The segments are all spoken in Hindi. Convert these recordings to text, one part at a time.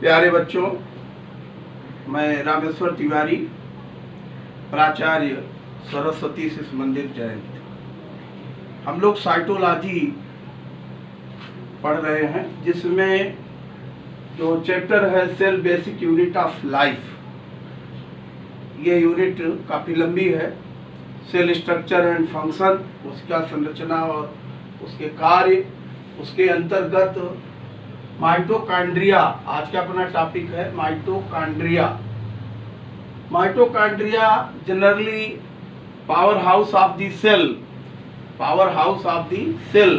प्यारे बच्चों, मैं रामेश्वर तिवारी, प्राचार्य सरस्वती शिशु मंदिर जयंत। हम लोग साइटोलॉजी पढ़ रहे हैं, जिसमें जो चैप्टर है cell basic unit of life. ये यूनिट काफ़ी लंबी है। सेल स्ट्रक्चर एंड फंक्शन, उसका संरचना और उसके कार्य, उसके अंतर्गत माइटोकॉन्ड्रिया। आज का अपना टॉपिक है mitochondria. Mitochondria generally power house of the cell, power house of the cell,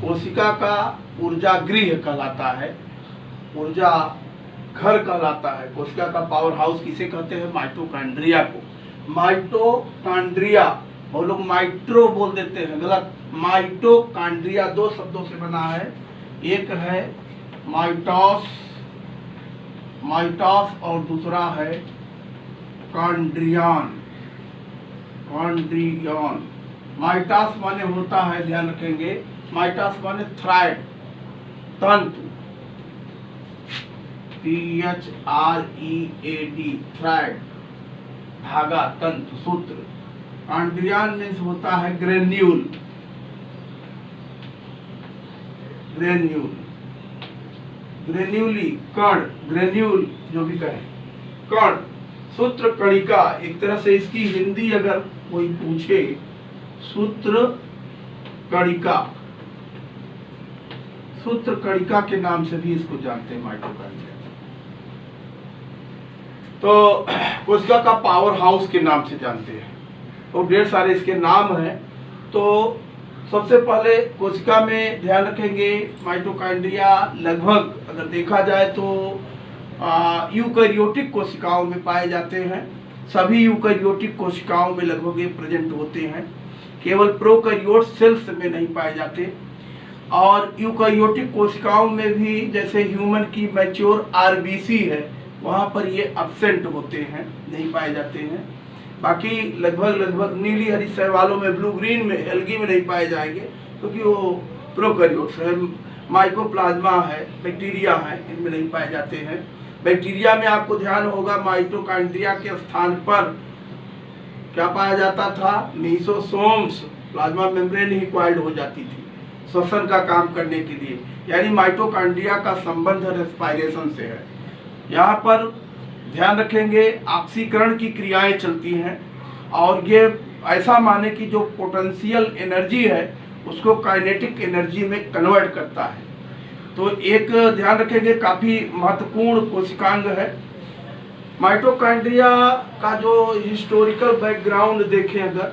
कोशिका का ऊर्जा गृह कहलाता है, ऊर्जा घर कहलाता है। कोशिका का पावर हाउस किसे कहते हैं? माइटोकॉन्ड्रिया को। माइटोकॉन्ड्रिया, वो लोग माइट्रो बोल देते हैं, गलत। माइटोकॉन्ड्रिया दो शब्दों से बना है, एक है माइटोस, माइटोस, और दूसरा है कॉन्ड्रियन, कॉन्ड्रियन। माइटोस माने होता है, ध्यान रखेंगे, माइटोस माने थ्रेड, तंतु, THREAD, थ्रेड, धागा, तंतु, सूत्र। कॉन्ड्रियन में होता है ग्रेन्यूल, ग्रेन्यूल, ग्रेन्यूली, कण, ग्रेन्यूल जो भी कहें, कण, सूत्र कणिका। एक तरह से इसकी हिंदी अगर कोई पूछे, सूत्र कणिका, सूत्र कणिका के नाम से भी इसको जानते हैं, माइटोकॉन्ड्रिया। तो कोशिका का पावर हाउस के नाम से जानते हैं, तो ढेर सारे इसके नाम हैं। तो सबसे पहले कोशिका में ध्यान रखेंगे, माइटोकॉन्ड्रिया लगभग अगर देखा जाए तो यूकैरियोटिक कोशिकाओं में पाए जाते हैं। सभी यूकैरियोटिक कोशिकाओं में लगभग ये प्रेजेंट होते हैं, केवल प्रोकैरियोट सेल्स में नहीं पाए जाते। और यूकैरियोटिक कोशिकाओं में भी, जैसे ह्यूमन की मैच्योर RBC है, वहाँ पर ये एब्सेंट होते हैं, नहीं पाए जाते हैं। बाकी लगभग नीली हरी शैवालों में, ब्लू ग्रीन में, एल्गी में नहीं पाए जाएंगे, क्योंकि वो प्रोकैरियोट्स है। माइकोप्लाज्मा है, बैक्टीरिया है, इनमें नहीं पाए जाते हैं। बैक्टीरिया में आपको ध्यान होगा, माइटोकॉन्ड्रिया के स्थान पर क्या पाया जाता था? मीसोसोम्स, प्लाज्मा मेम्ब्रेन ही कॉइल्ड हो जाती थी श्वसन का काम करने के लिए। यानी माइटोकॉन्ड्रिया का संबंध रेस्पायरेशन से है। यहाँ पर ध्यान रखेंगे, ऑक्सीकरण की क्रियाएं चलती हैं, और ये ऐसा माने कि जो पोटेंशियल एनर्जी है उसको काइनेटिक एनर्जी में कन्वर्ट करता है। तो एक ध्यान रखेंगे, काफ़ी महत्वपूर्ण कोशिकांग है। माइटोकॉन्ड्रिया का जो हिस्टोरिकल बैकग्राउंड देखें अगर,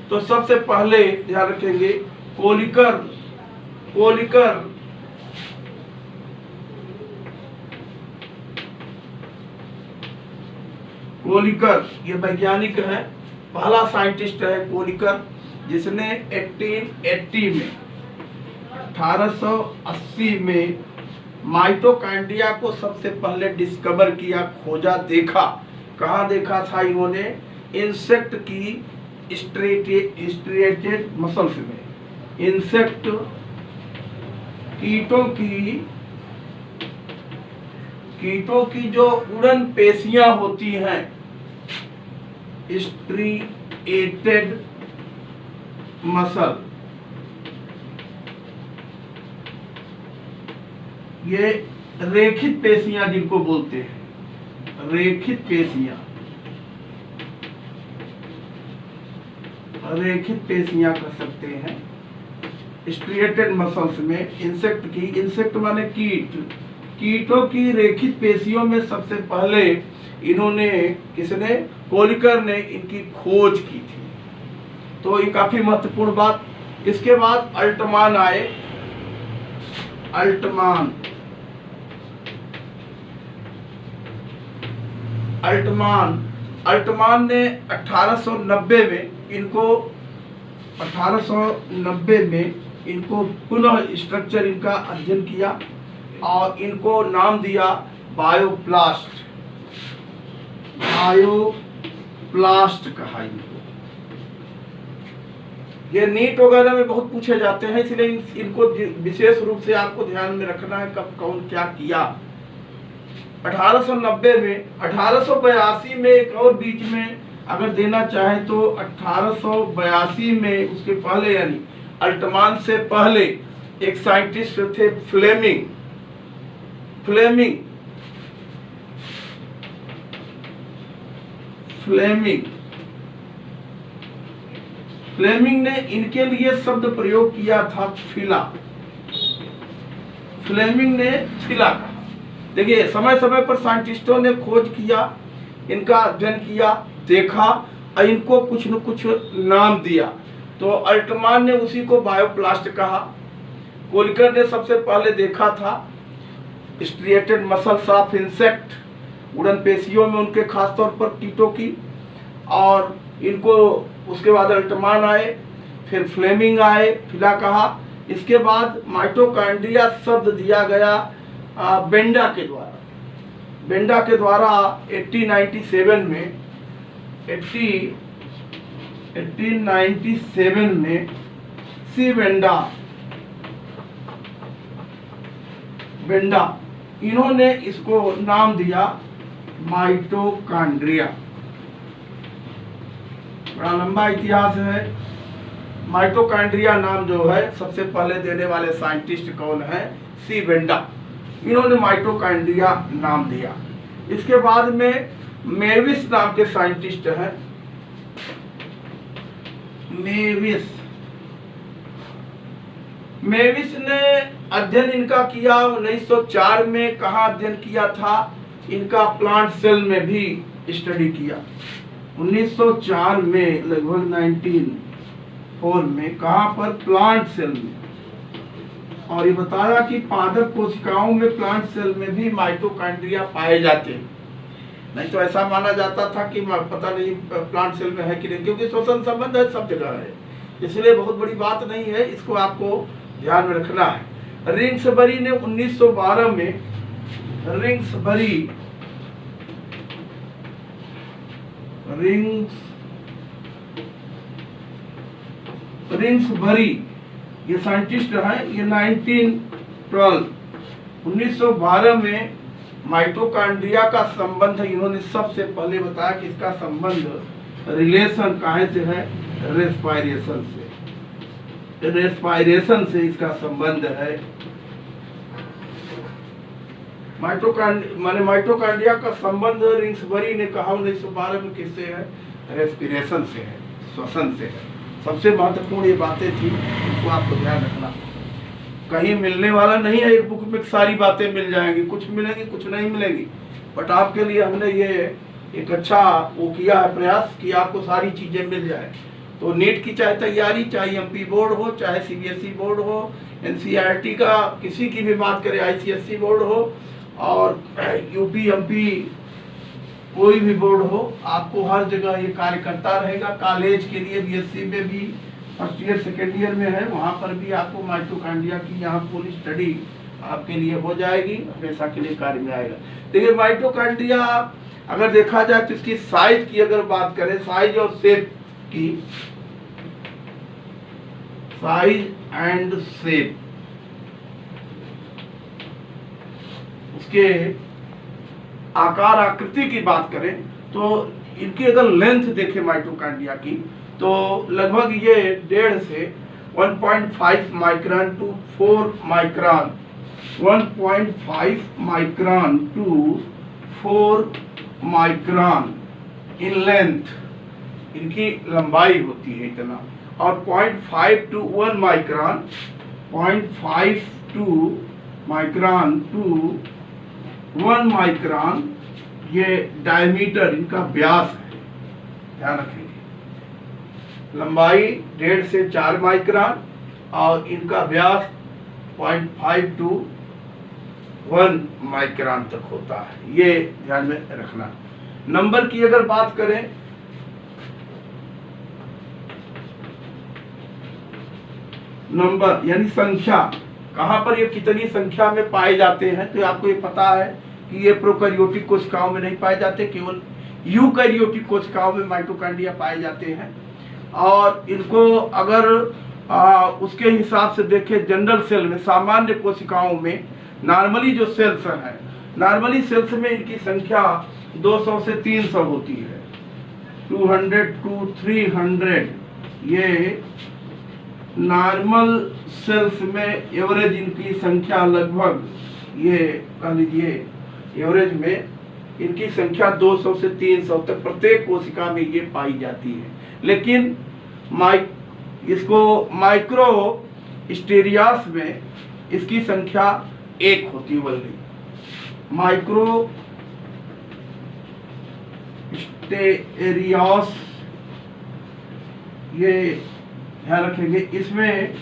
तो सबसे पहले ध्यान रखेंगे कोलिकर, कोलिकर कोलिकर, ये वैज्ञानिक है, पहला साइंटिस्ट है कोलिकर, जिसने 1880 में माइटोकॉन्ड्रिया को सबसे पहले डिस्कवर किया, खोजा, देखा। कहाँ देखा था इन्होंने? इंसेक्ट की स्ट्रिएटेड मसल्स में, इंसेक्ट, कीटों की जो उड़न पेशियां होती हैं, स्ट्रिएटेड मसल, ये रेखित पेशियां जिनको बोलते हैं, रेखित पेशियां, रेखित पेशियां कह सकते हैं। स्ट्रिएटेड मसल्स में इंसेक्ट की, इंसेक्ट माने कीट, कीटों की रेखित पेशियों में सबसे पहले इन्होंने, किसने? कोलिकर ने इनकी खोज की थी। तो ये काफी महत्वपूर्ण बात। इसके बाद अल्टमान आए, अल्टमान, अल्टमान, अल्टमान ने 1890 में इनको, 1890 में इनको पुनः स्ट्रक्चर इनका अध्ययन किया और इनको नाम दिया बायोप्लास्ट, बायोप्लास्ट कहा इनको। ये नीट वगैरह में बहुत पूछे जाते हैं, इसलिए इनको विशेष रूप से आपको ध्यान में रखना है, कब कौन क्या किया। 1890 में, 1882 में एक और बीच में अगर देना चाहे तो 1882 में, उसके पहले यानी अल्टमान से पहले एक साइंटिस्ट थे फ्लेमिंग। फ्लेमिंग ने इनके लिए शब्द प्रयोग किया था फिला। फ्लेमिंग ने फिला कहा। देखिए, समय समय पर साइंटिस्टों ने खोज किया, इनका अध्ययन किया, देखा और इनको कुछ न कुछ नाम दिया। तो अल्टमान ने उसी को बायोप्लास्ट कहा। कोलिकर ने सबसे पहले देखा था स्ट्रिएटेड मसल्स ऑफ इंसेक्ट, उड़न पेशियों में उनके खासतौर पर कीटों की, और इनको उसके बाद अल्टमान आए, फिर फ्लेमिंग आए, फिला कहा। इसके बाद माइटोकॉन्ड्रिया शब्द दिया गया बेंडा के द्वारा। 1897 में सी बेंडा इन्होंने इसको नाम दिया माइटोकॉन्ड्रिया। बड़ा लंबा इतिहास है। माइटोकॉन्ड्रिया नाम जो है सबसे पहले देने वाले साइंटिस्ट कौन है? सी बेंडा। इन्होंने माइटोकॉन्ड्रिया नाम दिया। इसके बाद में मेविस नाम के साइंटिस्ट हैं। मेविस ने अध्ययन इनका किया 1904 में। कहाँ अध्ययन किया था? इनका प्लांट सेल में भी स्टडी किया 1904 में, लगभग 1904 में। कहाँ पर? प्लांट सेल में। और ये बताया कि पादप कोशिकाओं में, प्लांट सेल में भी माइटोकॉन्ड्रिया पाए जाते हैं। नहीं तो ऐसा माना जाता था कि पता नहीं प्लांट सेल में है कि नहीं, क्योंकि श्वसन संबंध है, सब जगह है, इसलिए बहुत बड़ी बात नहीं है। इसको आपको ध्यान में रखना है। रिंग्सबरी ने 1912 में, रिंग्सबरी ये साइंटिस्ट हैं। ये 1912 में माइटोकॉन्ड्रिया का संबंध इन्होंने सबसे पहले बताया कि इसका संबंध रिलेशन कहाँ से है? रेस्पायरेशन से इसका संबंध है। माइटोकॉन्ड्रिया का संबंध रिंग्सबरी ने कहा 1912 में किससे है? रेस्पिरेशन से है, श्वसन से है। सबसे महत्वपूर्ण ये बातें थी, इनको आपको ध्यान रखना। कहीं मिलने वाला नहीं है, एक बुक में सारी बातें मिल जाएंगी, कुछ मिलेंगी कुछ नहीं मिलेंगी। बट आपके लिए हमने ये एक अच्छा वो किया है प्रयास कि आपको सारी चीज़ें मिल जाए। तो नीट की चाहे तैयारी, चाहे एमपी बोर्ड हो, चाहे सीबीएसई बोर्ड हो, एनसीईआरटी का किसी की भी बात करें, आईसीएसई बोर्ड हो और यूपी एमपी कोई भी बोर्ड हो, आपको हर जगह ये कार्य करता रहेगा। कॉलेज के लिए बीएससी में भी फर्स्ट ईयर सेकेंड ईयर में है, वहाँ पर भी आपको माइटोकॉन्ड्रिया की यहाँ पूरी स्टडी आपके लिए हो जाएगी, हमेशा के लिए कार्य में आएगा। देखिए, माइटोकॉन्ड्रिया अगर देखा जाए तो इसकी साइज की अगर बात करें, साइज और शेप की, साइज एंड शेप, उसके आकार आकृति की बात करें तो इनकी अगर लेंथ देखें माइटोकॉन्ड्रिया की, तो लगभग ये 1.5 से 1.5 micron to 4 micron, 1.5 micron to 4 micron in length इनकी लंबाई होती है इतना। और 0.5 to 1 micron, 0.5 to micron to 1 micron ये डायमीटर, इनका व्यास है, ध्यान रखेंगे। लंबाई 1.5 से 4 माइक्रोन और इनका व्यास 0.5 टू 1 माइक्रोन तक होता है, ये ध्यान में रखना। नंबर की अगर बात करें, नंबर यानी संख्या, कहाँ पर ये कितनी संख्या में पाए जाते हैं, तो आपको ये पता है कि ये प्रोकैरियोटिक कोशिकाओं में नहीं पाए जाते, केवल यूकैरियोटिक कोशिकाओं में माइटोकॉन्ड्रिया पाए जाते हैं। और इनको अगर उसके हिसाब से देखें, जनरल सेल में, सामान्य कोशिकाओं में, नॉर्मली जो सेल्स हैं, नॉर्मली सेल्स में इनकी संख्या 200 से 300 होती है, 200 to 300। ये नॉर्मल सेल्स में एवरेज इनकी संख्या लगभग, ये कह लीजिए एवरेज में इनकी संख्या 200 से 300 तक प्रत्येक कोशिका में ये पाई जाती है। लेकिन इसको माइक्रो स्टेरियास में इसकी संख्या 1 होती है वल्ली। माइक्रो स्टेरियास, ये ध्यान रखेंगे, इसमें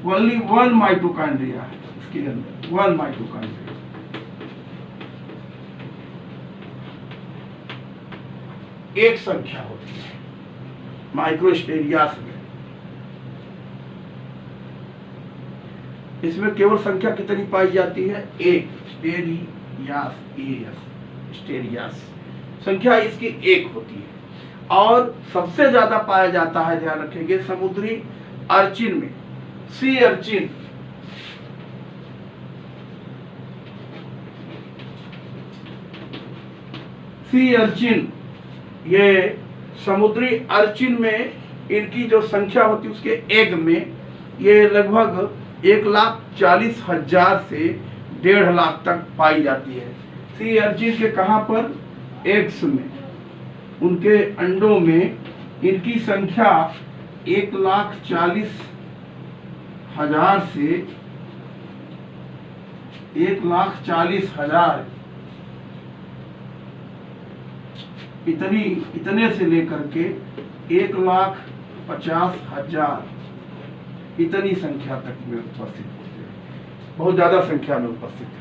वल्ली 1 माइटोकॉन्ड्रिया है, इसके अंदर 1 माइटोकॉन्ड्रिया। एक संख्या होती है माइक्रोस्टेरियास में। इसमें केवल संख्या कितनी पाई जाती है? 1। स्टेरियास, स्टेरियास संख्या इसकी 1 होती है। और सबसे ज्यादा पाया जाता है, ध्यान रखेंगे, समुद्री अर्चिन में, सी अर्चिन। सी अर्चिन, ये समुद्री अर्चिन में इनकी जो संख्या होती है उसके एग में ये लगभग 1,40,000 से 1.5 लाख तक पाई जाती है। सी अर्चिन के कहाँ पर? एग्स में, उनके अंडों में इनकी संख्या 1,40,000 से 1,40,000 इतने से लेकर के 1,50,000 इतनी संख्या तक में उपस्थित होते हैं। बहुत ज्यादा संख्या में उपस्थित है।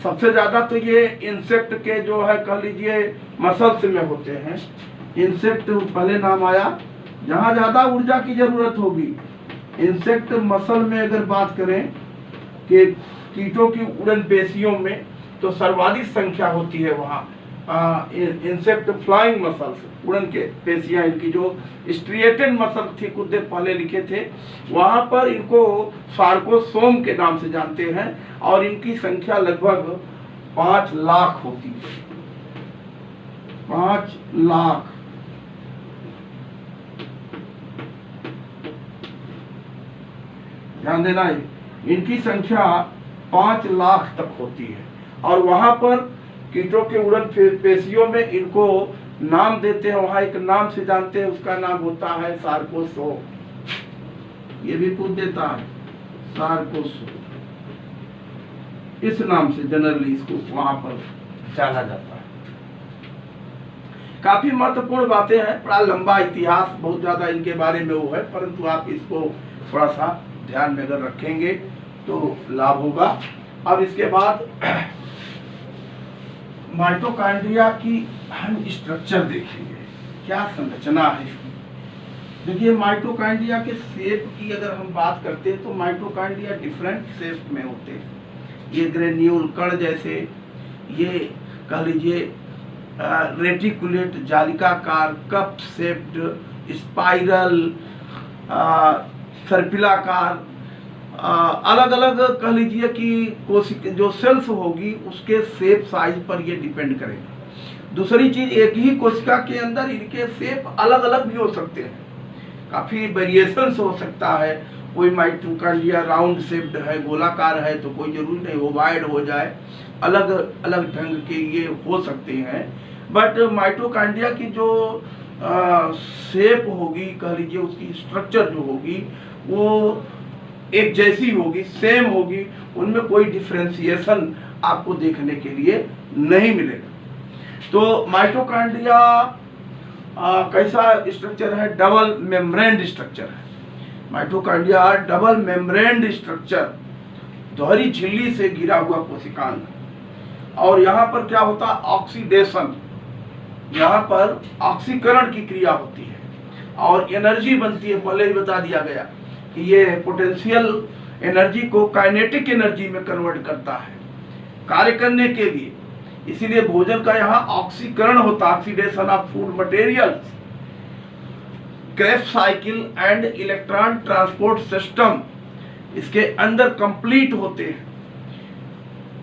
सबसे ज्यादा तो ये इंसेक्ट के जो है कह लीजिए मसल्स में होते हैं। इंसेक्ट पहले नाम आया, जहां ज्यादा ऊर्जा की जरूरत होगी। इंसेक्ट मसल में अगर बात करें कि कीटों की उड़न पेशियों में, तो सर्वाधिक संख्या होती है वहाँ इंसेक्ट फ्लाइंग मसल्स, उड़न के पेशियां इनकी जो स्ट्रिएटेड मसल थी, कुछ देर पहले लिखे थे, वहां पर इनको सार्कोसोम के नाम से जानते हैं। और इनकी संख्या लगभग 5 लाख होती है, 5 लाख। ध्यान देना, इनकी संख्या 5 लाख तक होती है। और वहां पर कीटों के उड़न पेशियों में इनको नाम देते हैं, वहां एक नाम से जानते हैं, उसका नाम होता है सार्कोसोम। ये भी पूछ देता है, सार्कोसोम, इस नाम से जनरली इसको वहां पर जाना जाता है। काफी महत्वपूर्ण बातें हैं, बड़ा लंबा इतिहास, बहुत ज्यादा इनके बारे में वो है, परंतु आप इसको थोड़ा सा ध्यान में अगर रखेंगे तो लाभ होगा। अब इसके बाद माइटोकॉन्ड्रिया की हम स्ट्रक्चर देखेंगे, क्या संरचना है इसकी। देखिए, माइटोकॉन्ड्रिया के शेप की अगर हम बात करते हैं तो माइटोकॉन्ड्रिया डिफरेंट शेप में होते हैं। ये ग्रेन्यूल कण जैसे, ये कह लीजिए रेटिकुलेट जालिकाकार, कप शेप्ड, स्पाइरल, सर्पिलाकार, अलग अलग कह लीजिए कि कोशिका जो सेल्स होगी उसके शेप साइज पर ये डिपेंड करेगा। दूसरी चीज, एक ही कोशिका के अंदर इनके शेप अलग अलग भी हो सकते हैं, काफी वेरिएशंस हो सकता है। कोई माइटोकॉन्ड्रिया राउंड शेप्ड है, गोलाकार है, तो कोई जरूरी नहीं ओवाइड हो जाए, अलग अलग ढंग के ये हो सकते हैं। बट माइटोकॉन्ड्रिया की जो शेप होगी, कह लीजिए उसकी स्ट्रक्चर जो होगी वो एक जैसी होगी, सेम होगी, उनमें कोई डिफरेंशिएशन आपको देखने के लिए नहीं मिलेगा। तो माइटोकॉन्ड्रिया कैसा स्ट्रक्चर है? डबल मेम्ब्रेन्ड स्ट्रक्चर है। माइटोकॉन्ड्रिया डबल मेम्ब्रेन्ड स्ट्रक्चर, दोहरी झिल्ली से घिरा हुआ कोशिकांग। और यहाँ पर क्या होता है? ऑक्सीडेशन, यहाँ पर ऑक्सीकरण की क्रिया होती है और एनर्जी बनती है। पहले ही बता दिया गया कि ये पोटेंशियल एनर्जी को काइनेटिक एनर्जी में कन्वर्ट करता है कार्य करने के लिए। इसीलिए भोजन का यहाँ ऑक्सीकरण होता है, oxidation of food materials. Krebs cycle and electron transport system इसके अंदर कंप्लीट होते हैं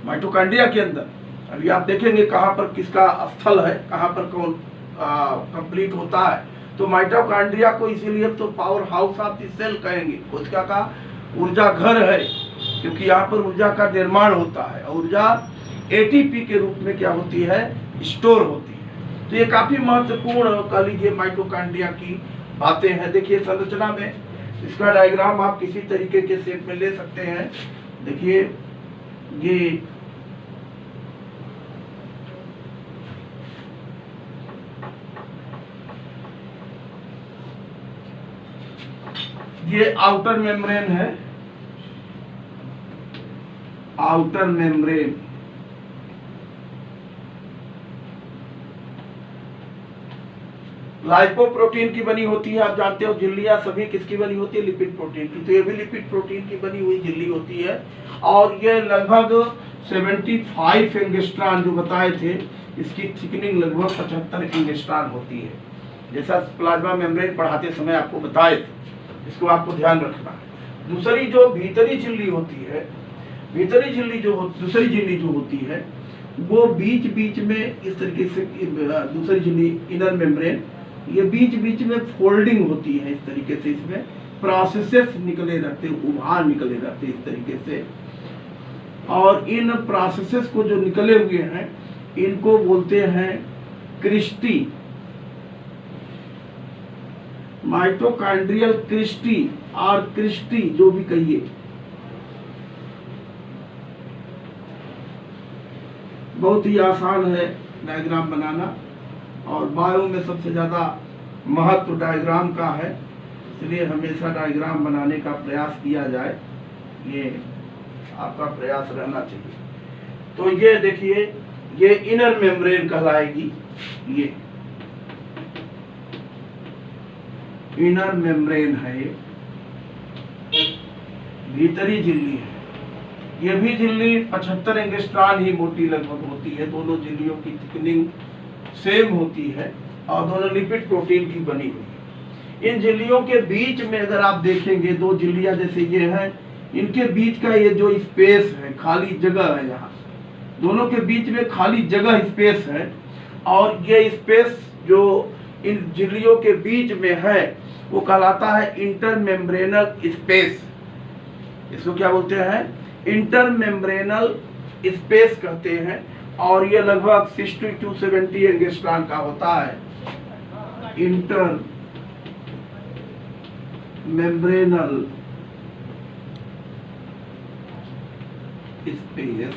माइटोकॉन्ड्रिया के अंदर। अभी आप देखेंगे कहाँ पर किसका स्थल है, कहाँ पर कौन कंप्लीट होता है। तो माइटोकॉन्ड्रिया को इसीलिए तो power house of the cell कहेंगे, कोशिका का ऊर्जा घर है, क्योंकि यहाँ पर ऊर्जा का निर्माण होता है। ऊर्जा एटीपी के रूप में क्या होती है, स्टोर होती है। तो ये काफी महत्वपूर्ण कह लीजिए माइटोकॉन्ड्रिया की बातें हैं। देखिए संरचना में इसका डायग्राम आप किसी तरीके के शेप में ले सकते हैं। देखिए ये आउटर मेम्ब्रेन है, आउटर मेम्ब्रेन। लाइपोप्रोटीन की बनी होती है, आप जानते हो झिल्लियां सभी किसकी बनी होती है, लिपिड प्रोटीन की। तो ये भी लिपिड प्रोटीन की बनी हुई झिल्ली होती है। और ये लगभग 75 एंगस्ट्रॉन जो बताए थे, इसकी थिकनिंग लगभग 75 एंगस्ट्रॉन होती है, जैसा प्लाज्मा मेम्ब्रेन पढ़ाते समय आपको बताए थे। इसको आपको ध्यान रखना है। दूसरी जो भीतरी झिल्ली होती है, भीतरी झिल्ली जो दूसरी झिल्ली जो होती है वो बीच बीच में इस तरीके से, दूसरी झिल्ली इनर मेम्ब्रेन, ये बीच बीच में फोल्डिंग होती है इस तरीके से, इसमें प्रोसेसेस निकले रहते, उभार निकले रहते इस तरीके से। और इन प्रोसेसेस को जो निकले हुए हैं इनको बोलते हैं क्रिस्टी, माइटोकॉन्ड्रियल क्रिस्टी और क्रिस्टी जो भी कहिए। बहुत ही आसान है डायग्राम बनाना, और बायो में सबसे ज्यादा महत्व डायग्राम का है, इसलिए हमेशा डायग्राम बनाने का प्रयास किया जाए, ये आपका प्रयास रहना चाहिए। तो ये देखिए, ये इनर मेम्ब्रेन कहलाएगी, ये इनर मेम्ब्रेन है, ये भीतरी झिल्ली है। ये भी झिल्ली 75 एंगस्ट्रॉन ही मोटी लगभग होती है। दोनों झिल्लियों की थिकनिंग सेम होती है और दोनों लिपिड प्रोटीन की बनी हुई है। इन झिल्लियों के बीच में अगर आप देखेंगे, दो झिल्लियां जैसे ये हैं, इनके बीच का ये जो स्पेस है, खाली जगह है, यहाँ दोनों के बीच में खाली जगह स्पेस है, और ये स्पेस जो इन झिल्लियों के बीच में है वो कहलाता है इंटरमेम्ब्रेनल स्पेस। इसको क्या बोलते हैं, इंटरमेम्ब्रेनल स्पेस कहते हैं। और ये लगभग 60 to 70 एंगस्ट्रॉन का होता है, इंटर मेम्ब्रेनल स्पेस।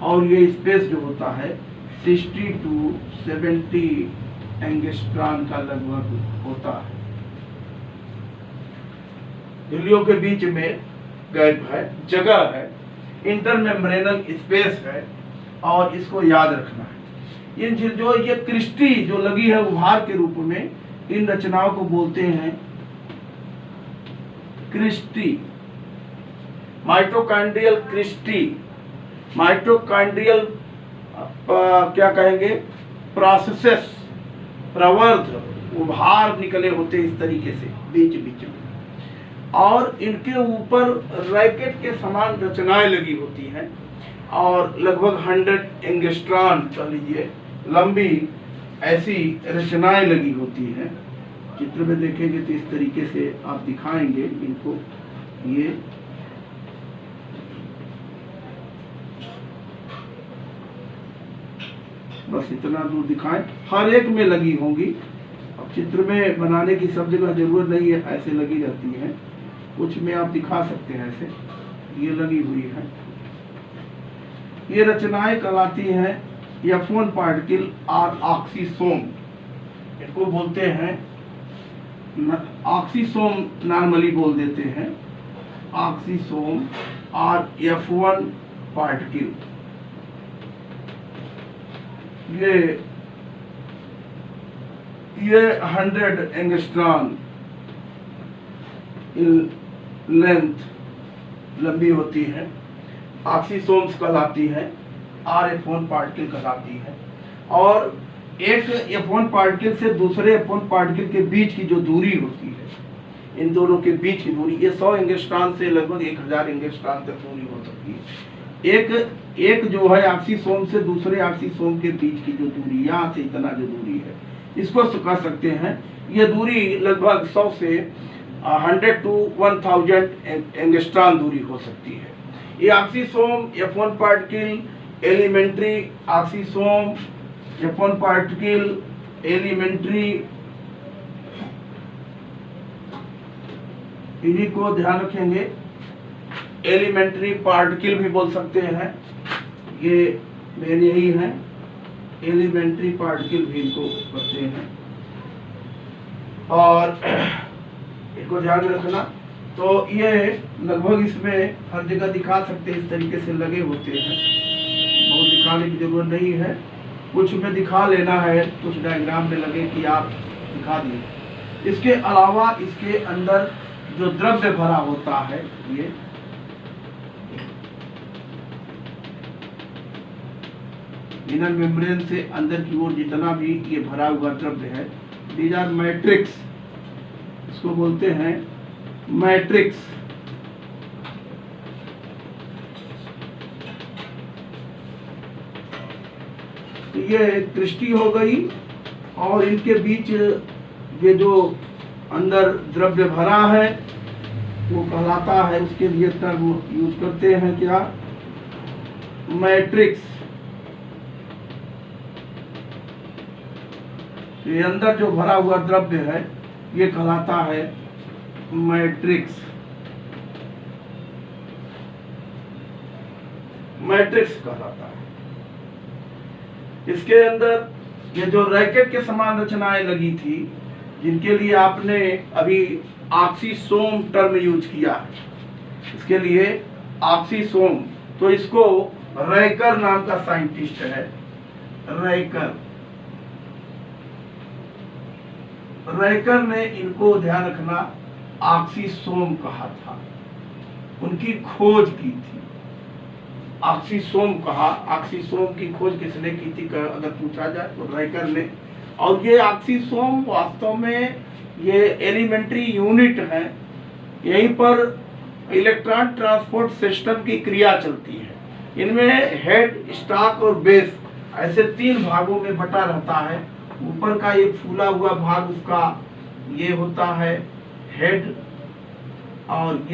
और ये स्पेस जो होता है 60 to 70 एंगस्ट्रॉन का लगभग होता है। झिल्लियों के बीच में गैप है, जगह है, इंटरमेम्ब्रेनल स्पेस है, और इसको याद रखना है। इन जो ये क्रिस्टी जो लगी है उभार के रूप में, इन रचनाओं को बोलते हैं क्रिस्टी, माइटोकॉन्ड्रियल क्रिस्टी। माइटोकॉन्ड्रियल क्या कहेंगे, प्रोसेसेस, प्रवर्ध, उभार निकले होते इस तरीके से बीच बीच में, और इनके ऊपर रैकेट के समान रचनाएं लगी होती हैं, और लगभग 100 एंगस्ट्रॉन कह लीजिए लंबी ऐसी रचनाएं लगी होती हैं। चित्र में देखेंगे तो इस तरीके से आप दिखाएंगे इनको, ये बस इतना दूर दिखाएं, हर एक में लगी होंगी। अब चित्र में बनाने की सब जगह जरूरत नहीं है, ऐसे लगी रहती हैं, कुछ में आप दिखा सकते हैं ऐसे, ये लगी हुई है। ये रचनाएं कहलाती हैं F1 पार्टिकल और ऑक्सीसोम, इनको बोलते हैं ऑक्सीसोम, नॉर्मली बोल देते हैं ऑक्सीसोम और F1 पार्टिकल। ये 100 एंगस्ट्रॉन लेंथ लंबी होती है, ऑक्सीसोम्स कहलाती है, और F1 पार्टिकल कहलाती है। और एक F1 पार्टिकल से दूसरे F1 पार्टिकल के बीच की जो दूरी होती है, इन दोनों के बीच की दूरी, ये 100 एंगस्ट्रॉन से लगभग 1000 एंगस्ट्रॉन तक दूरी हो सकती है। एक जो है ऑक्सीसोम से दूसरे ऑक्सीसोम के बीच की जो दूरी, यहाँ से इतना जो दूरी है, इसको कह सकते हैं ये दूरी लगभग 100 से 100 to 1000 एंगस्ट्रॉम दूरी हो सकती है। ये oxysome F1 particle, elementary oxysome F1 particle, elementary, इन्हीं को ध्यान रखेंगे। एलिमेंट्री पार्टिकल भी बोल सकते हैं, ये मेन यही है, एलिमेंट्री पार्टिकल भी इनको कहते हैं। और इनको ध्यान में रखना। तो ये लगभग इसमें हर जगह दिखा सकते हैं, इस तरीके से लगे होते हैं, बहुत दिखाने की जरूरत नहीं है। कुछ में दिखा लेना है, कुछ डायग्राम में लगे कि आप दिखा दिए। इसके अलावा इसके अंदर जो द्रव्य भरा होता है, ये इनर मेम्ब्रेन से अंदर की ओर जितना भी ये भरा हुआ द्रव्य है, दीज आर मैट्रिक्स, इसको बोलते हैं मैट्रिक्स। तो ये दृष्टि हो गई, और इनके बीच ये जो अंदर द्रव्य भरा है वो कहलाता है, उसके लिए टर्म यूज करते हैं क्या, मैट्रिक्स। ये अंदर जो भरा हुआ द्रव्य है ये कहलाता है मैट्रिक्स। मैट्रिक्स कहलाता है। इसके अंदर ये जो रैकेट के समान रचनाएं लगी थी, जिनके लिए आपने अभी ऑक्सीसोम टर्म यूज किया है, इसके लिए ऑक्सीसोम, तो इसको रैकर नाम का साइंटिस्ट है, रैकर ने इनको ध्यान रखना ऑक्सीसोम कहा था, उनकी खोज की थी, ऑक्सीसोम कहा। ऑक्सीसोम की खोज किसने की थी अगर पूछा जाए तो रैकर ने। और ये ऑक्सीसोम वास्तव में ये एलिमेंट्री यूनिट है, यहीं पर इलेक्ट्रॉन ट्रांसपोर्ट सिस्टम की क्रिया चलती है। इनमें हेड, स्टॉक और बेस ऐसे 3 भागों में बटा रहता है। ऊपर का ये फूला हुआ भाग उसका ये होता है हेड, और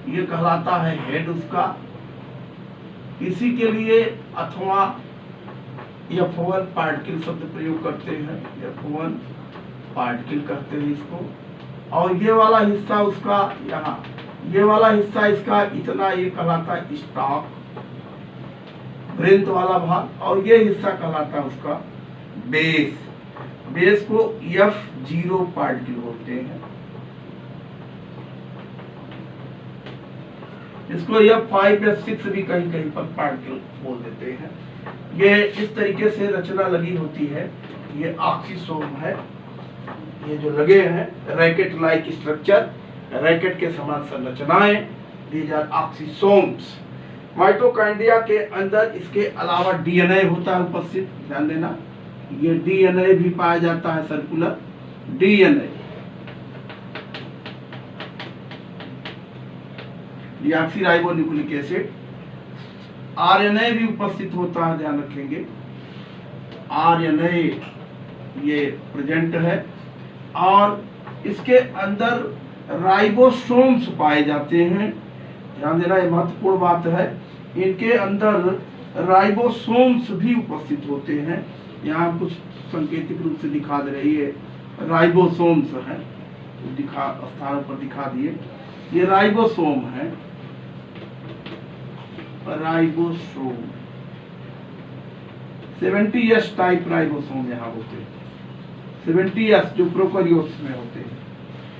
ये कहलाता है हेड उसका। इसी के लिए अथवा F1 पार्टिकल शब्द प्रयोग करते हैं, F1 पार्टिकल कहते हैं इसको। और ये वाला हिस्सा उसका, यहाँ ये वाला हिस्सा इसका इतना, ये कहलाता है स्टॉक, ब्रेंथ वाला भाग। और ये हिस्सा कहलाता है उसका बेस। बेस को F0 पार्टिकल बोलते हैं, इसको F5 या 6 भी कहीं कहीं पर पार्टिकल बोल देते हैं। ये इस तरीके से रचना लगी होती है। ये ऑक्सीसोम है, ये जो लगे हैं रैकेट लाइक स्ट्रक्चर, रैकेट के समान संरचनाएं, दीज आर ऑक्सीसोम्स। माइटोकॉन्ड्रिया के अंदर इसके अलावा डीएनए होता है उपस्थित, ध्यान देना, ये डीएनए भी पाया जाता है, circular DNA, deoxyribonucleic acid. RNA भी उपस्थित होता है, ध्यान रखेंगे, आरएनए ये प्रेजेंट है। और इसके अंदर राइबोसोम्स पाए जाते हैं, ध्यान देना, ये महत्वपूर्ण बात है। इनके अंदर राइबोसोम्स भी उपस्थित होते हैं, यहाँ कुछ सांकेतिक रूप से दिखा दे रही है, राइबोसोम्स है, दिखा स्थानों पर दिखा दिए, ये राइबोसोम है, राइबोसोम 70S टाइप राइबोसोम यहाँ होते हैं, 70S जो प्रोकैरियोट्स में होते हैं।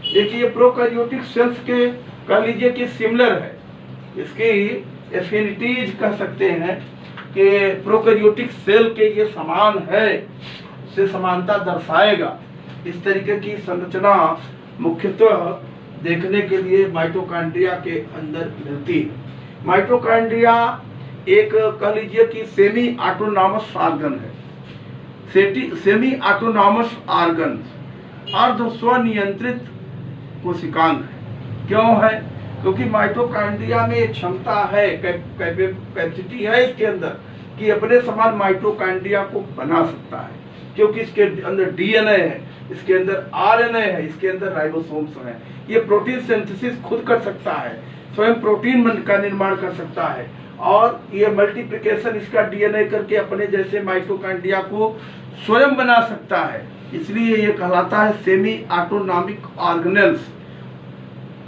देखिए ये प्रोकैरियोटिक सेल्स के कह लीजिए कि सिमिलर है, इसकी एफिनिटीज कह सकते हैं कि प्रोकैरियोटिक सेल के ये समान है, से समानता दर्शाएगा। इस तरीके की संरचना मुख्यतः देखने के लिए माइटोकॉन्ड्रिया के अंदर मिलती है। माइटोकॉन्ड्रिया एक कह लीजिए कि सेमी ऑटोनॉमस ऑर्गन है, सेमी ऑटोनॉमस ऑर्गन, अर्ध स्वनियंत्रित कोशिकांग है। क्यों है? क्योंकि माइटोकॉन्ड्रिया में क्षमता है, कैपेसिटी है इसके अंदर कि अपने समान माइटोकॉन्ड्रिया को बना सकता है, क्योंकि इसके अंदर डीएनए है, इसके अंदर आरएनए है, इसके अंदर राइबोसोम्स है। ये प्रोटीन सिंथेसिस खुद कर सकता है, स्वयं प्रोटीन का निर्माण कर सकता है, और ये मल्टीप्लिकेशन इसका डीएनए करके अपने जैसे माइटोकॉन्ड्रिया को स्वयं बना सकता है। इसलिए ये कहलाता है सेमी ऑटोनॉमिक ऑर्गेनेल्स,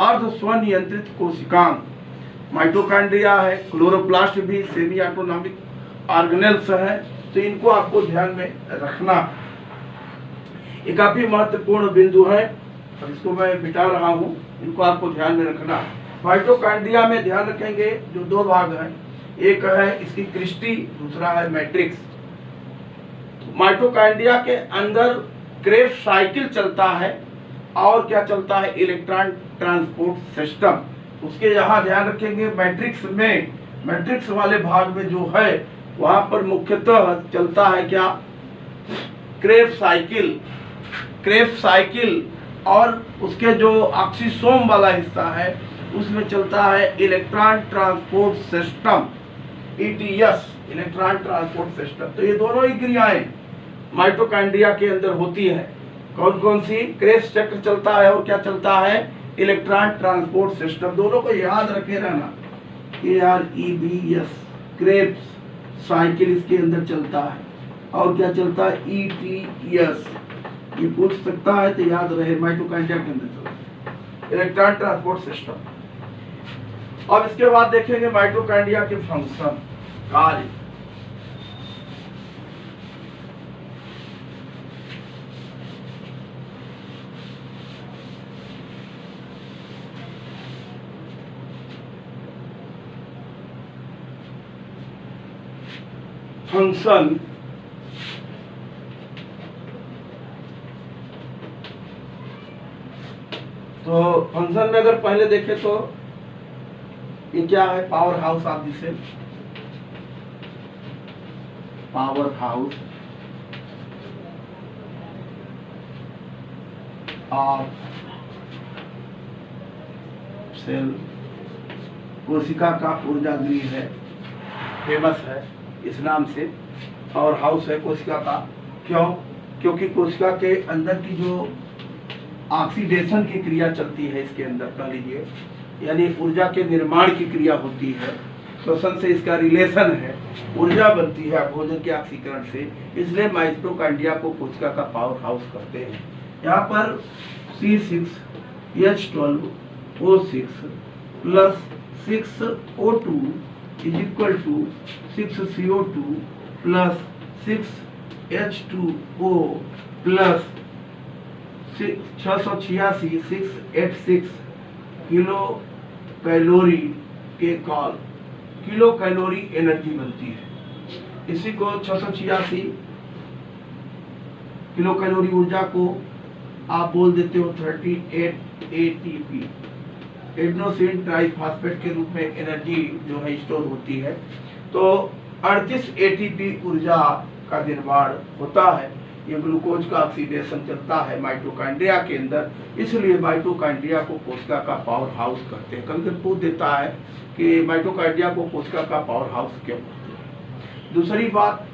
अर्ध स्वनियंत्रित कोशिकांग। माइटोकॉन्ड्रिया है, क्लोरोप्लास्ट भी सेमी ऑटोनॉमिक ऑर्गेनेल्स है, तो इनको आपको ध्यान में रखना। ये काफी महत्वपूर्ण बिंदु है और इसको मैं मिटा रहा हूँ, इनको आपको ध्यान में रखना। माइटोकॉन्ड्रिया में ध्यान रखेंगे जो दो भाग हैं, एक है इसकी क्रिस्टी, दूसरा है मैट्रिक्स। माइटोकॉन्ड्रिया के अंदर क्रेब्स साइकिल चलता है और क्या चलता है, इलेक्ट्रॉन ट्रांसपोर्ट सिस्टम। उसके यहाँ ध्यान रखेंगे मैट्रिक्स में, मैट्रिक्स वाले भाग में जो है वहां पर मुख्यतः चलता है क्या, क्रेब्स साइकिल, और उसके जो ऑक्सीसोम वाला हिस्सा है उसमें चलता है electron transport system, ETS, electron transport system. तो ये दोनों ही क्रियाएं माइटोकॉन्ड्रिया के अंदर होती है। कौन कौन सी, क्रेब्स चक्र चलता है और क्या चलता है, इलेक्ट्रॉन ट्रांसपोर्ट सिस्टम। दोनों को याद रखे रहना, KREBS, क्रेब्स साइकिल इसके अंदर चलता है, और क्या चलता है, ETS। ये पूछ सकता है तो याद रहे, माइटोकॉन्ड्रिया के अंदर चलता है इलेक्ट्रॉन ट्रांसपोर्ट सिस्टम। अब इसके बाद देखेंगे माइटोकॉन्ड्रिया के फंक्शन, कार्य। फंक्शन तो फंक्शन में अगर पहले देखें तो ये क्या है, power house of the cell, power house of cell, कोशिका का ऊर्जा गृह है, फेमस है इस नाम से, पावर हाउस है कोशिका का। क्यों, क्योंकि कोशिका के अंदर की जो ऑक्सीडेशन की क्रिया चलती है इसके अंदर, कह लीजिए, यानी ऊर्जा के निर्माण की क्रिया होती है, श्वसन से इसका रिलेशन है, ऊर्जा बनती है भोजन के ऑक्सीकरण से, इसलिए माइटोकॉन्ड्रिया को कोशिका का पावर हाउस कहते हैं। यहाँ पर C6H12O6 plus 6O2 is equal to 6CO2 plus 6H2O plus 686 kilo calorie के किलो कैलोरी एनर्जी बनती है। इसी को 686 किलो कैलोरी ऊर्जा को आप बोल देते हो 38 ATP, एडेनोसिन ट्राइफॉस्फेट के रूप में एनर्जी जो है स्टोर होती है। तो 38 ATP ऊर्जा का निर्माण होता है। ये ग्लूकोज का ऑक्सीडेशन चलता है माइटोकॉन्ड्रिया के अंदर, इसलिए माइटोकॉन्ड्रिया को कोशिका का पावर हाउस कहते हैं। कभी पूछ देता है कि माइटोकॉन्ड्रिया को कोशिका का पावर हाउस क्यों कहते हैं। दूसरी बात,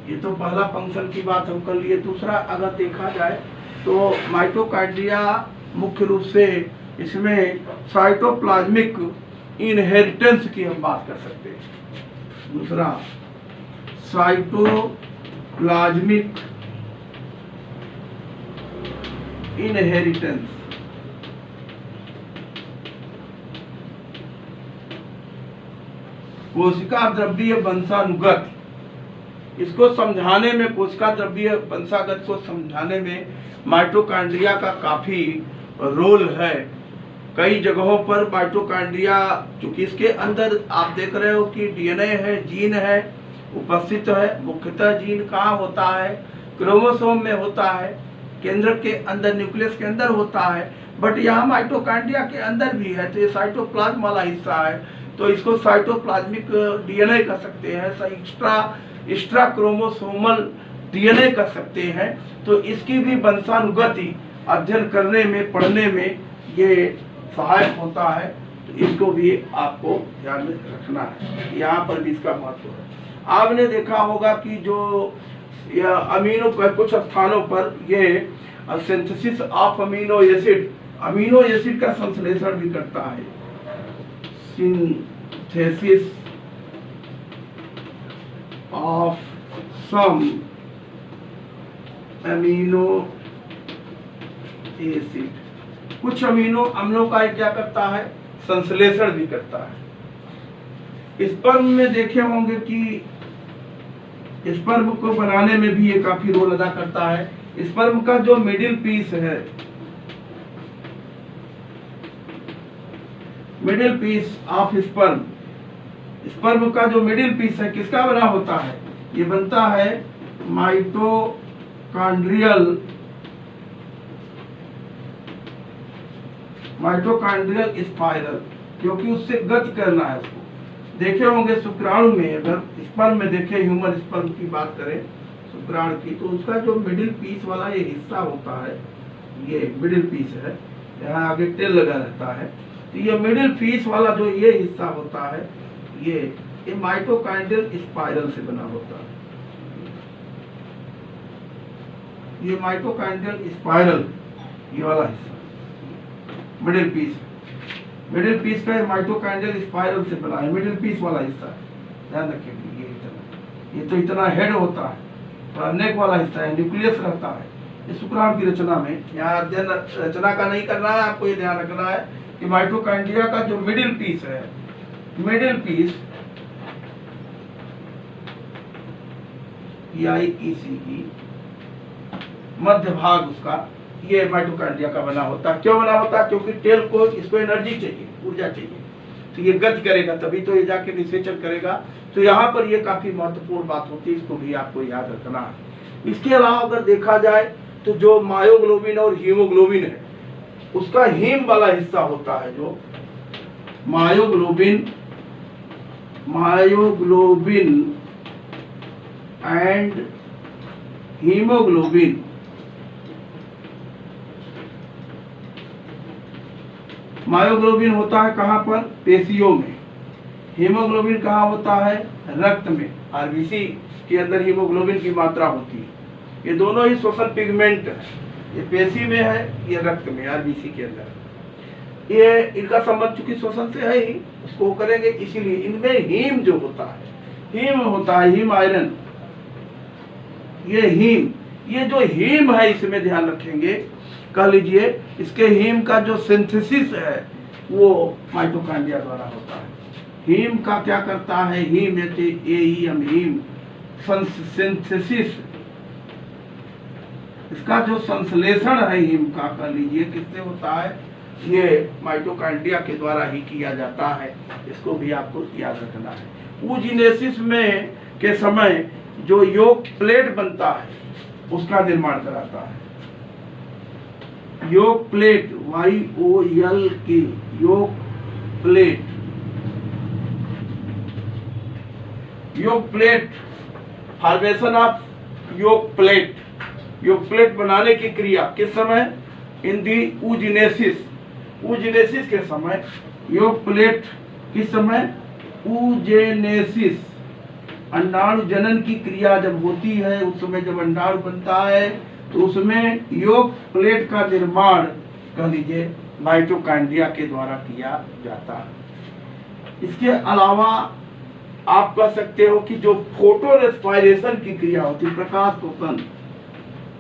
ये तो पहला फंक्शन की बात हम कर लिए। दूसरा अगर देखा जाए तो माइटोकॉन्ड्रिया मुख्य रूप से इसमें साइटोप्लाज्मिक इनहेरिटेंस की हम बात कर सकते हैं। दूसरा, साइटोप्लाज्मिक इनहेरिटेंस, कोशिका द्रव्यीय वंशानुगत, इसको समझाने में, कोशिका द्रव्यीय वंशागत को समझाने में माइटोकॉन्ड्रिया का काफी रोल है। कई जगहों पर माइटोकॉन्ड्रिया, चूंकि इसके अंदर आप देख रहे हो कि डीएनए है, जीन है, उपस्थित है। मुख्यतः जीन कहाँ होता है, क्रोमोसोम में होता है, केंद्र के अंदर, न्यूक्लियस के अंदर होता है, बट यहाँ माइटोकॉन्ड्रिया के अंदर भी है। तो ये साइटोप्लाज्म वाला हिस्सा है, तो इसको साइटोप्लाज्मिक डीएनए कह सकते हैं, एक्स्ट्रा क्रोमोसोमल डीएनए कह सकते हैं। तो इसकी भी वंशानुगति अध्ययन करने में, पढ़ने में ये सहायक होता है। तो इसको भी आपको ध्यान में रखना है, यहाँ पर भी इसका महत्व है। आपने देखा होगा कि जो अमीनो पर कुछ स्थानों पर ये सिंथेसिस ऑफ अमीनो एसिड का संश्लेषण भी करता है। Synthesis of some amino acid, कुछ अमीनो अम्लों का क्या करता है, संश्लेषण भी करता है। स्पर्म में देखे होंगे कि स्पर्म को बनाने में भी ये काफी रोल अदा करता है। स्पर्म का जो मिडिल पीस है, मिडिल पीस ऑफ स्पर्म का जो मिडिल पीस है किसका बना होता है, ये बनता है माइटोकॉन्ड्रियल स्पाइरल, क्योंकि उससे गति करना है उसको। देखे होंगे शुक्राणु में, अगर स्पर्म में देखे, ह्यूमन स्पर्म की बात करें शुक्राणु की, तो उसका जो मिडिल पीस वाला ये हिस्सा होता है, ये मिडिल पीस है, यहाँ आगे टेल लगा रहता है, तो ये मिडिल पीस वाला जो ये हिस्सा होता है, ये माइटोकॉन्ड्रियल स्पाइरल से बना होता है। ये माइटोकॉन्ड्रियल स्पाइरल, ये वाला हिस्सा मिडिल पीस का माइटोकॉन्ड्रियल स्पाइरल से बना है, मिडिल पीस वाला हिस्सा है, ध्यान रखिए। ये तो इतना हेड होता है, और नेक वाला हिस्सा है, न्यूक्लियस रहता है। ये शुक्राणु की रचना में, यहाँ अध्ययन रचना का नहीं करना है, आपको ये ध्यान रखना है कि माइटोकॉन्ड्रिया का जो मिडिल पीस है, मिडिल पीस EIECE मध्य भाग उसका, ये माइटोकॉन्ड्रिया का बना होता है। क्यों बना होता है, क्योंकि टेल को इसको एनर्जी चाहिए, ऊर्जा चाहिए, तो ये गति करेगा, तभी तो ये जाके निषेचन करेगा। तो यहाँ पर ये काफी महत्वपूर्ण बात होती है, इसको भी आपको याद रखना है। इसके अलावा अगर देखा जाए तो जो मायोग्लोबिन और हीमोग्लोबिन है, उसका हीम वाला हिस्सा होता है, जो मायोग्लोबिन एंड हीमोग्लोबिन, मायोग्लोबिन होता है कहाँ पर, पेशियों में। हीमोग्लोबिन कहाँ होता है, रक्त में, आरबीसी के अंदर हीमोग्लोबिन की मात्रा होती है। ये दोनों ही श्वसन पिगमेंट है, ये पेशी में है, ये रक्त में, आरबीसी के अंदर। ये इनका संबंध चूंकि श्वसन से है ही, उसको करेंगे, इसीलिए इनमें हीम जो होता है, हीम होता है, हीम आयरन, ये हीम, ये जो हीम है इसमें ध्यान रखेंगे, कह लीजिए इसके हीम का जो सिंथेसिस है वो माइटोकॉन्ड्रिया द्वारा होता है। हीम का क्या करता है, हीम हीम सिंथेसिस, इसका जो संश्लेषण है हीम का, कह लीजिए किससे होता है, ये माइटोकॉन्ड्रिया के द्वारा ही किया जाता है। इसको भी आपको याद रखना है। ऊजिनेसिस में के समय जो योग प्लेट बनता है उसका निर्माण कराता है। योग प्लेट, YOLK, योग प्लेट, योग प्लेट, फॉर्मेशन ऑफ योग प्लेट बनाने की क्रिया किस समय, इन दी ऊजिनेसिस के समय। योग प्लेट किस समय, ऊजेनेसिस, अंडाणु जनन की क्रिया जब होती है, उस समय जब अंडाणु बनता है, तो उसमें योग प्लेट का निर्माण कह लीजिए माइटोकॉन्ड्रिया के द्वारा किया जाता है। इसके अलावा आप कह सकते हो कि जो फोटो रेस्पायरेशन की क्रिया होती है, प्रकाश श्वसन,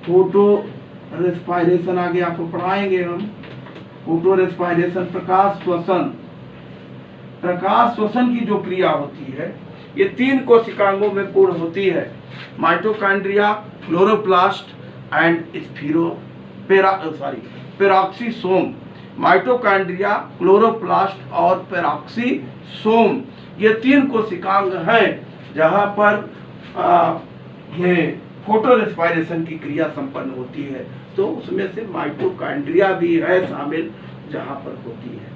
फोटो रेस्पायरेशन आगे आपको पढ़ाएंगे हम, फोटो रेस्पायरेशन, प्रकाश श्वसन की जो क्रिया होती है, ये 3 कोशिकांगों में पूर्ण होती है, mitochondria, chloroplast and peroxisome. Mitochondria, chloroplast और पेरोक्सीसोम, ये 3 कोशिकांग हैं जहां पर ये फोटो रेस्पायरेशन की क्रिया संपन्न होती है। तो उसमें से माइटोकॉन्ड्रिया भी है शामिल जहां पर होती है।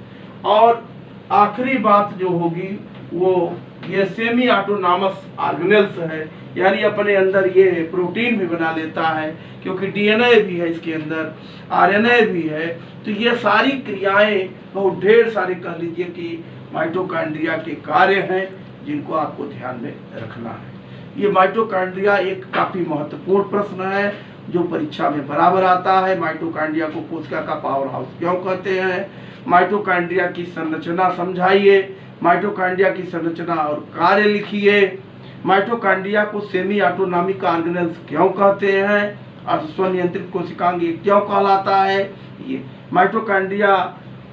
और आखिरी बात जो होगी वो ये सेमी ऑटोनॉमस ऑर्गेनेल्स है, यानी अपने अंदर ये प्रोटीन भी बना लेता है, क्योंकि डीएनए भी है इसके अंदर, आरएनए भी है। तो ये सारी क्रियाएं बहुत ढेर सारे कह लीजिए कि माइटोकॉन्ड्रिया के कार्य हैं जिनको आपको ध्यान में रखना है। ये माइटोकॉन्ड्रिया एक काफी महत्वपूर्ण प्रश्न है जो परीक्षा में बराबर आता है। माइटोकॉन्ड्रिया को कोशिका का पावर हाउस क्यों कहते हैं, माइटोकॉन्ड्रिया की संरचना समझाइए, माइटोकॉन्ड्रिया की संरचना और कार्य लिखिए, माइटोकॉन्ड्रिया को सेमी ऑटोनॉमिक ऑर्गेनेल्स क्यों कहते हैं, और स्वनियंत्रित कोशिकांग ये क्यों कहलाता है। ये माइटोकॉन्ड्रिया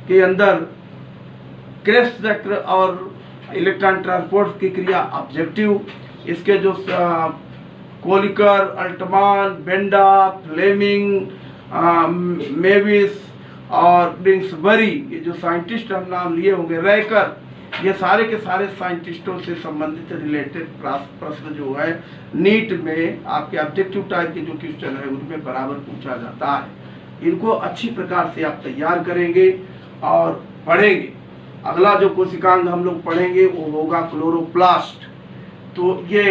के अंदर क्रेब्स चक्र और इलेक्ट्रॉन ट्रांसपोर्ट की क्रिया ऑब्जेक्टिव, इसके जो Kolliker, Altmann, Benda, Fleming, Mavis और ब्रिंक्सबरी, ये जो साइंटिस्ट हम नाम लिए होंगे, रैकर, ये सारे के सारे साइंटिस्टों से संबंधित रिलेटेड प्रश्न जो है नीट में आपके ऑब्जेक्टिव टाइप के जो क्वेश्चन है उनमें बराबर पूछा जाता है। इनको अच्छी प्रकार से आप तैयार करेंगे और पढ़ेंगे। अगला जो कोशिकांग हम लोग पढ़ेंगे वो होगा क्लोरोप्लास्ट। तो ये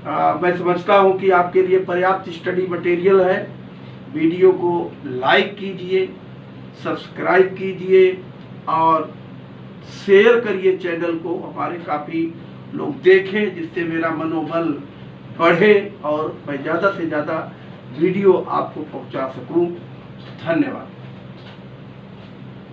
मैं समझता हूँ कि आपके लिए पर्याप्त स्टडी मटेरियल है। वीडियो को लाइक कीजिए, सब्सक्राइब कीजिए और शेयर करिए चैनल को, हमारे काफ़ी लोग देखें, जिससे मेरा मनोबल बढ़े और मैं ज़्यादा से ज़्यादा वीडियो आपको पहुंचा सकूं। धन्यवाद।